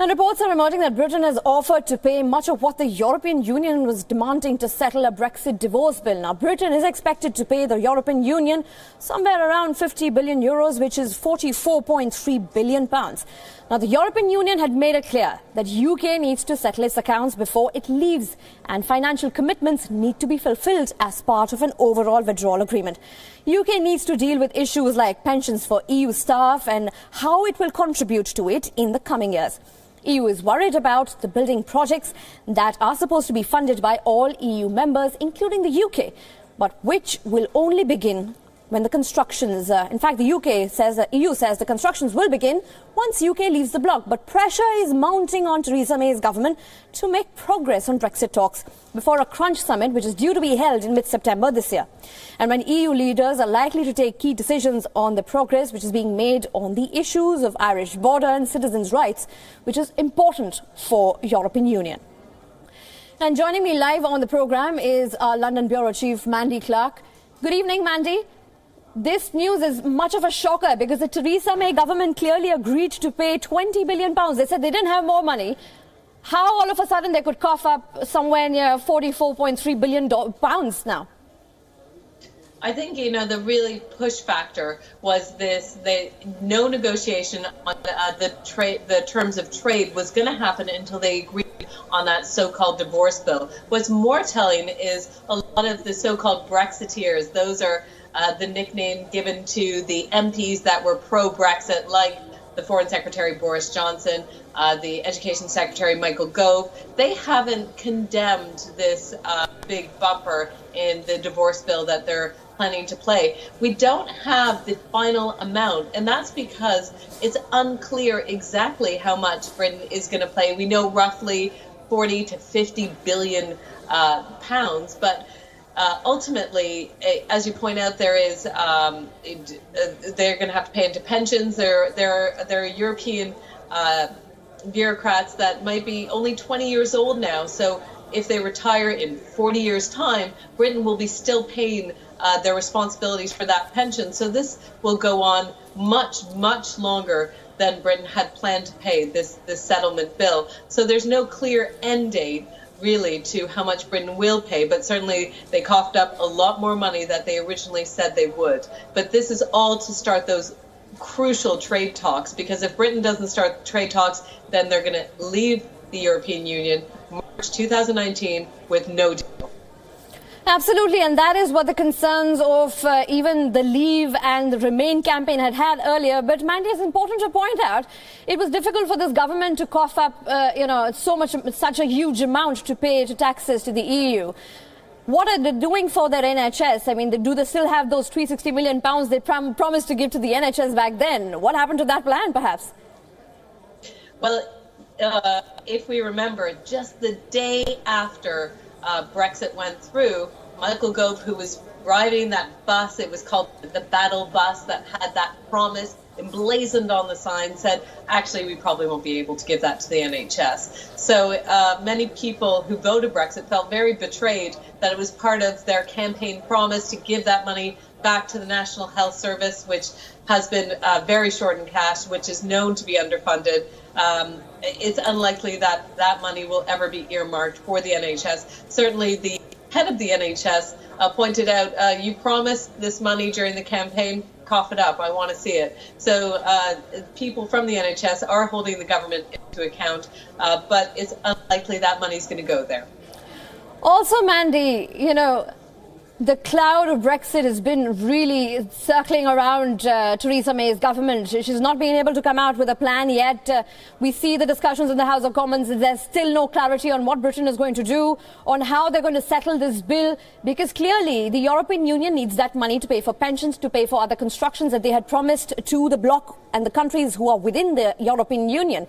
And reports are emerging that Britain has offered to pay much of what the European Union was demanding to settle a Brexit divorce bill. Now, Britain is expected to pay the European Union somewhere around 50 billion euros, which is 44.3 billion pounds. Now, the European Union had made it clear that UK needs to settle its accounts before it leaves, and financial commitments need to be fulfilled as part of an overall withdrawal agreement. UK needs to deal with issues like pensions for EU staff and how it will contribute to it in the coming years. EU is worried about the building projects that are supposed to be funded by all EU members, including the UK, but which will only begin when the constructions, in fact, the EU says the constructions will begin once UK leaves the bloc. But pressure is mounting on Theresa May's government to make progress on Brexit talks before a crunch summit, which is due to be held in mid-September this year. And when EU leaders are likely to take key decisions on the progress which is being made on the issues of Irish border and citizens' rights, which is important for European Union. And joining me live on the programme is our London Bureau Chief, Mandy Clark. Good evening, Mandy. This news is much of a shocker because the Theresa May government clearly agreed to pay £20 billion. They said they didn't have more money. How all of a sudden they could cough up somewhere near £44.3 billion now? I think, the really push factor was no negotiation on the terms of trade was going to happen until they agreed on that so-called divorce bill. What's more telling is a lot of the so-called Brexiteers, those are the nickname given to the MPs that were pro-Brexit, like the Foreign Secretary Boris Johnson, the Education Secretary Michael Gove. They haven't condemned this big bumper in the divorce bill that they're planning to play. We don't have the final amount, and that's because it's unclear exactly how much Britain is going to pay. We know roughly 40 to 50 billion pounds, but ultimately, as you point out, there is they're going to have to pay into pensions. There are European bureaucrats that might be only 20 years old now. So if they retire in 40 years' time, Britain will be still paying their responsibilities for that pension. So this will go on much, much longer than Britain had planned to pay this settlement bill. So there's no clear end date really to how much Britain will pay, but certainly they coughed up a lot more money that they originally said they would. But this is all to start those crucial trade talks, because if Britain doesn't start trade talks, then they're going to leave the European Union March 2019 with no deal. Absolutely, and that is what the concerns of even the Leave and the Remain campaign had earlier. But Mandy, it's important to point out, it was difficult for this government to cough up, such a huge amount to pay to taxes to the EU. What are they doing for their NHS? I mean, do they still have those £360 million they promised to give to the NHS back then? What happened to that plan, perhaps? Well, if we remember, just the day after Brexit went through, Michael Gove, who was driving that bus, it was called the Battle Bus, that had that promise emblazoned on the sign, said, actually, we probably won't be able to give that to the NHS. So many people who voted Brexit felt very betrayed that it was part of their campaign promise to give that money back to the National Health Service, which has been very short in cash, which is known to be underfunded. It's unlikely that that money will ever be earmarked for the NHS. Certainly the head of the NHS pointed out, you promised this money during the campaign, cough it up, I want to see it. So people from the NHS are holding the government into account, but it's unlikely that money's going to go there. Also, Mandy, the cloud of Brexit has been really circling around Theresa May's government. She's not been able to come out with a plan yet. We see the discussions in the House of Commons. There's still no clarity on what Britain is going to do, on how they're going to settle this bill, because clearly the European Union needs that money to pay for pensions, to pay for other constructions that they had promised to the bloc and the countries who are within the European Union.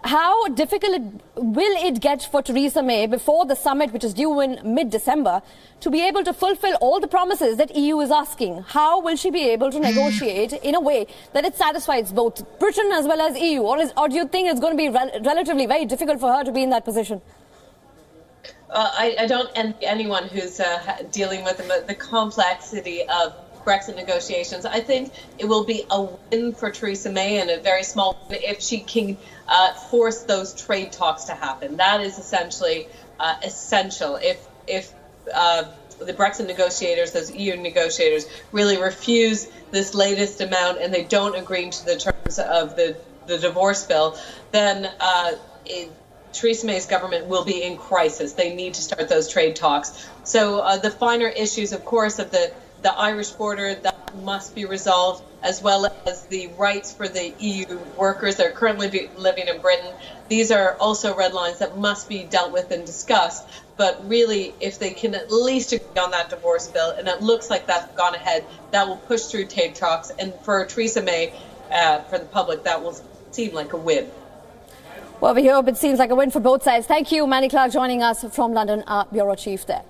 How difficult will it get for Theresa May before the summit, which is due in mid-December, to be able to fulfill all the promises that EU is asking? How will she be able to negotiate in a way that it satisfies both Britain as well as EU? Or do you think it's going to be relatively very difficult for her to be in that position? I don't envy anyone who's dealing with the complexity of Brexit negotiations. I think it will be a win for Theresa May, and a very small win if she can force those trade talks to happen. That is essentially essential. If the Brexit negotiators, those EU negotiators, really refuse this latest amount and they don't agree to the terms of the divorce bill, then Theresa May's government will be in crisis. They need to start those trade talks. So the finer issues, of course, of the Irish border, that must be resolved, as well as the rights for the EU workers that are currently living in Britain. These are also red lines that must be dealt with and discussed. But really, if they can at least agree on that divorce bill, and it looks like that's gone ahead, that will push through trade talks. And for Theresa May, for the public, that will seem like a win. Well, we hope it seems like a win for both sides. Thank you, Manny Clark, joining us from London, our bureau chief there.